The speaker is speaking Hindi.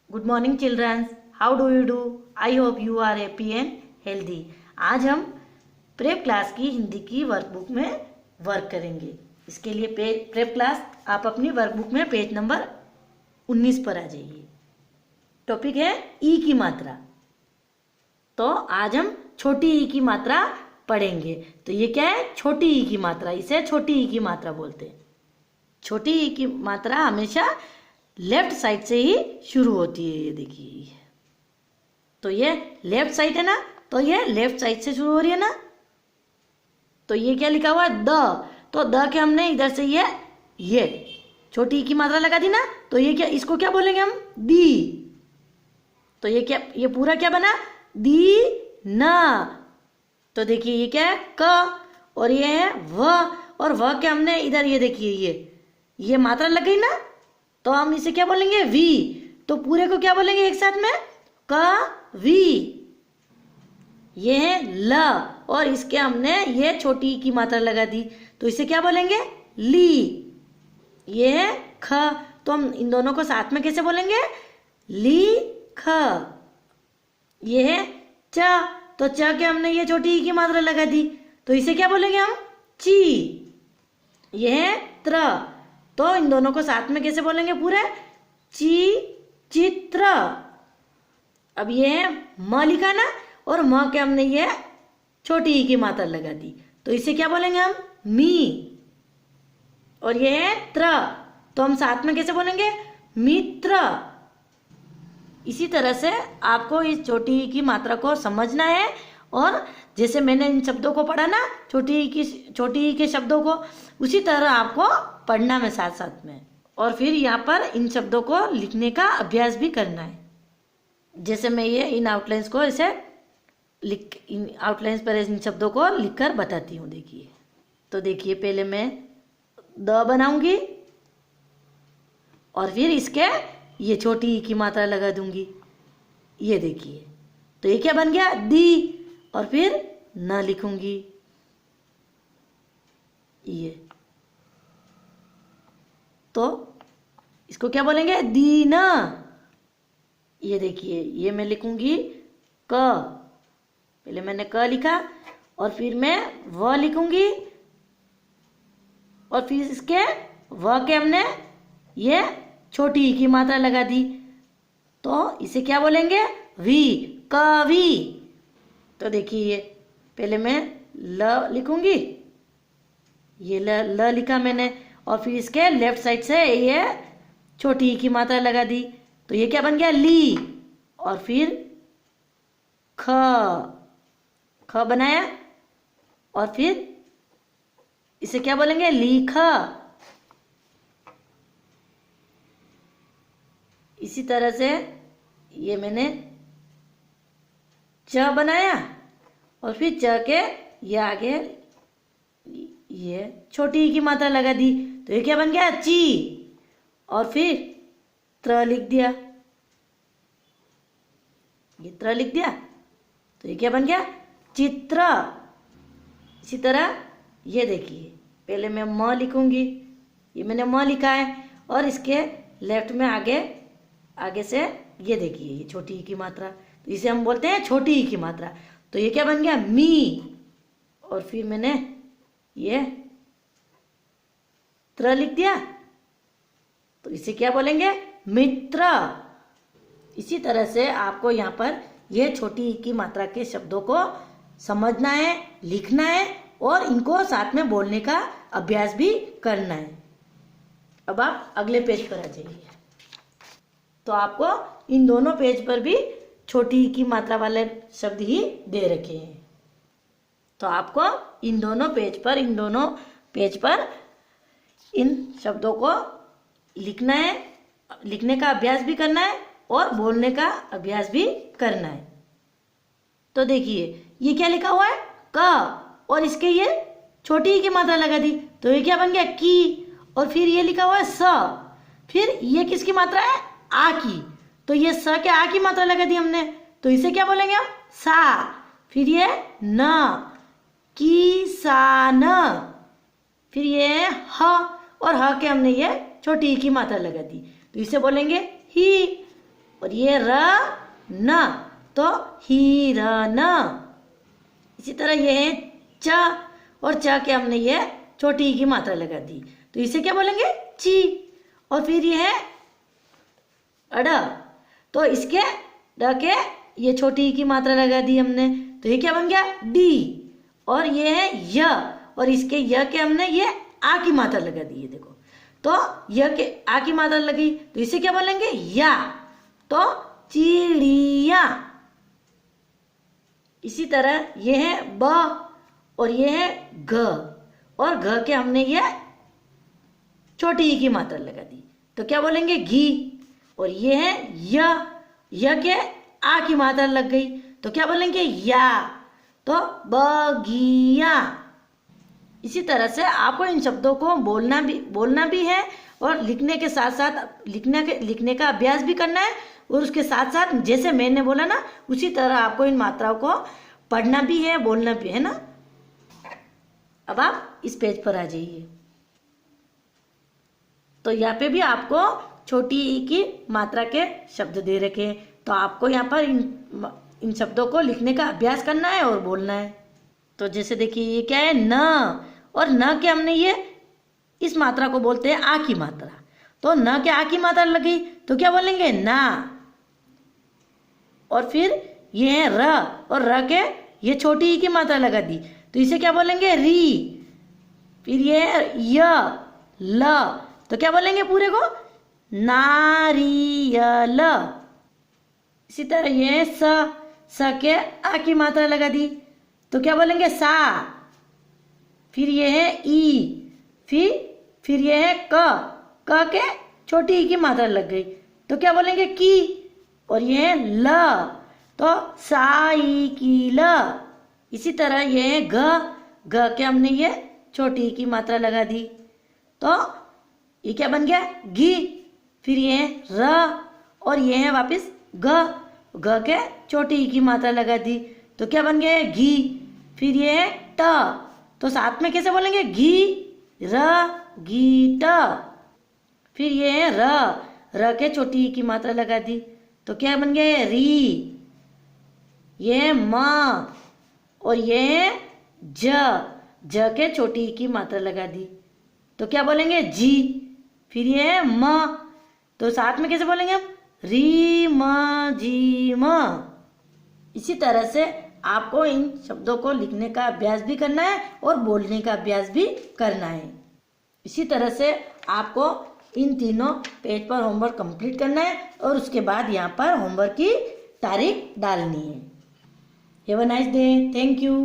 Good morning childrens, how do you do? I hope you are happy and healthy. आज हम प्रेप क्लास की हिंदी की वर्कबुक में वर्क करेंगे। इसके लिए प्रेप क्लास आप अपनी वर्कबुक में पेज नंबर 19 पर आ जाइए। टॉपिक है ई की मात्रा। तो आज हम छोटी ई की मात्रा पढ़ेंगे। तो ये क्या है? छोटी ई की मात्रा। इसे छोटी ई की मात्रा बोलते हैं। छोटी ई की मात्रा हमेशा लेफ्ट साइड से ही शुरू होती है। ये देखिए, तो ये लेफ्ट साइड है ना, तो ये लेफ्ट साइड से शुरू हो रही है ना। तो ये क्या लिखा हुआ है? द। तो द के हमने इधर से ये छोटी ई की मात्रा लगा दी ना, तो ये क्या, इसको क्या बोलेंगे हम? दी। तो ये क्या, ये पूरा क्या बना? दी ना। तो देखिए ये क्या है? क। और ये है व। और व के हमने इधर ये देखिए ये मात्रा लग गई ना, तो हम इसे क्या बोलेंगे? वी। तो पूरे को क्या बोलेंगे एक साथ में? क वी। ये है ल, और इसके हमने ये छोटी की मात्रा लगा दी, तो इसे क्या बोलेंगे? ली। ये है ख, तो हम इन दोनों को साथ में कैसे बोलेंगे? ली ख। ये है च, तो च के हमने ये छोटी की मात्रा लगा दी, तो इसे क्या बोलेंगे हम? ची। ये है त्र, तो इन दोनों को साथ में कैसे बोलेंगे पूरे? ची चित्र। अब ये है म लिखा ना, और म के हमने ये छोटी ई की मात्रा लगा दी, तो इसे क्या बोलेंगे हम? मी। और ये है त्र, तो हम साथ में कैसे बोलेंगे? मित्र। इसी तरह से आपको इस छोटी ई की मात्रा को समझना है, और जैसे मैंने इन शब्दों को पढ़ा ना, छोटी ई के शब्दों को, उसी तरह आपको पढ़ना है साथ साथ में। और फिर यहाँ पर इन शब्दों को लिखने का अभ्यास भी करना है। जैसे मैं ये इन आउटलाइंस को ऐसे इन आउटलाइंस पर इन शब्दों को लिखकर बताती हूँ। देखिए, तो देखिए पहले मैं द बनाऊंगी, और फिर इसके ये छोटी ई की मात्रा लगा दूंगी। ये देखिए, तो ये क्या बन गया? दी। और फिर न लिखूंगी, ये, तो इसको क्या बोलेंगे? दीन। ये देखिए, ये मैं लिखूंगी क, पहले मैंने क लिखा, और फिर मैं व लिखूंगी, और फिर इसके व के हमने ये छोटी ई की मात्रा लगा दी, तो इसे क्या बोलेंगे? वी, कवि। तो देखिए, ये पहले मैं ल लिखूंगी, ये ल लिखा मैंने, और फिर इसके लेफ्ट साइड से ये छोटी ई की मात्रा लगा दी, तो ये क्या बन गया? ली। और फिर ख बनाया, और फिर इसे क्या बोलेंगे? लिख। इसी तरह से ये मैंने च बनाया, और फिर च के ये आगे ये छोटी ई की मात्रा लगा दी, तो ये क्या बन गया? ची। और फिर त्र लिख दिया, ये त्र लिख दिया, तो ये क्या बन गया? चित्र। इसी तरह ये देखिए, पहले मैं म लिखूंगी, ये मैंने म लिखा है, और इसके लेफ्ट में आगे से ये देखिए ये छोटी ई की मात्रा, तो इसे हम बोलते हैं छोटी ई की मात्रा। तो ये क्या बन गया? मी। और फिर मैंने ये त्र लिख दिया, तो इसे क्या बोलेंगे? मित्र। इसी तरह से आपको यहाँ पर ये छोटी ई की मात्रा के शब्दों को समझना है, लिखना है, और इनको साथ में बोलने का अभ्यास भी करना है। अब आप अगले पेज पर आ जाइए। तो आपको इन दोनों पेज पर भी छोटी ई की मात्रा वाले शब्द ही दे रखे हैं। तो आपको इन दोनों पेज पर इन शब्दों को लिखना है, लिखने का अभ्यास भी करना है, और बोलने का अभ्यास भी करना है। तो देखिए, ये क्या लिखा हुआ है? क, और इसके ये छोटी ई की मात्रा लगा दी, तो ये क्या बन गया? की। और फिर ये लिखा हुआ है स, फिर ये किसकी मात्रा है? आ की, तो ये स के आ की मात्रा लगा दी हमने, तो इसे क्या बोलेंगे हम? सा। फिर ये न, किसान। फिर ये ह, और ह के हमने ये छोटी ई की मात्रा लगा दी, तो इसे बोलेंगे ही। और और ये र न तो हिरन। इसी तरह ये है च और च के हमने ये छोटी ई की मात्रा लगा दी तो इसे क्या बोलेंगे ची। और फिर ये है अड़ तो इसके ड के ये छोटी ई की मात्रा लगा दी हमने तो ये क्या बन गया डी। और ये है य और इसके य के हमने ये आ की मात्रा लगा दी है देखो तो य के आ की मात्रा लगी तो इसे क्या बोलेंगे या तो चिड़िया। इसी तरह ये है ब और ये है घ और घ के हमने ये छोटी ई की मात्रा लगा दी तो क्या बोलेंगे घी। और ये है य के आ की मात्रा लग गई तो क्या बोलेंगे या तो बगिया। इसी तरह से आपको इन शब्दों को बोलना भी है और लिखने के साथ साथ लिखने का अभ्यास भी करना है और उसके साथ साथ जैसे मैंने बोला ना उसी तरह आपको इन मात्राओं को पढ़ना भी है बोलना भी है ना। अब आप इस पेज पर आ जाइए तो यहाँ पे भी आपको छोटी ई की मात्रा के शब्द दे रखे हैं तो आपको यहाँ पर इन शब्दों को लिखने का अभ्यास करना है और बोलना है। तो जैसे देखिए ये क्या है न और न के हमने ये इस मात्रा को बोलते हैं आ की मात्रा तो न के आ की मात्रा लगी तो क्या बोलेंगे ना। और फिर ये है र और र के ये छोटी ई की मात्रा लगा दी तो इसे क्या बोलेंगे री। फिर ये है य ल तो क्या बोलेंगे पूरे को नारियल। इसी तरह ये है स के आ की मात्रा लगा दी तो क्या बोलेंगे सा। फिर ये है ई फिर ये है क के छोटी ई की मात्रा लग गई तो क्या बोलेंगे की। और ये है ल तो साइकिल। इसी तरह ये है घ के हमने ये छोटी ई की मात्रा लगा दी तो ये क्या बन गया घी। फिर ये है र और ये है वापस घ के छोटी ई की मात्रा लगा दी तो क्या बन गया घी। फिर ये है ट तो साथ में कैसे बोलेंगे घी र घी ट। फिर ये है र के छोटी ई की मात्रा लगा दी तो क्या बन गया री। ये है म और ये है ज के छोटी ई की मात्रा लगा दी तो क्या बोलेंगे जी। फिर ये है म तो साथ में कैसे बोलेंगे हम री म जी म। इसी तरह से आपको इन शब्दों को लिखने का अभ्यास भी करना है और बोलने का अभ्यास भी करना है। इसी तरह से आपको इन तीनों पेज पर होमवर्क कंप्लीट करना है और उसके बाद यहाँ पर होमवर्क की तारीख डालनी है। Have a nice day. Thank you.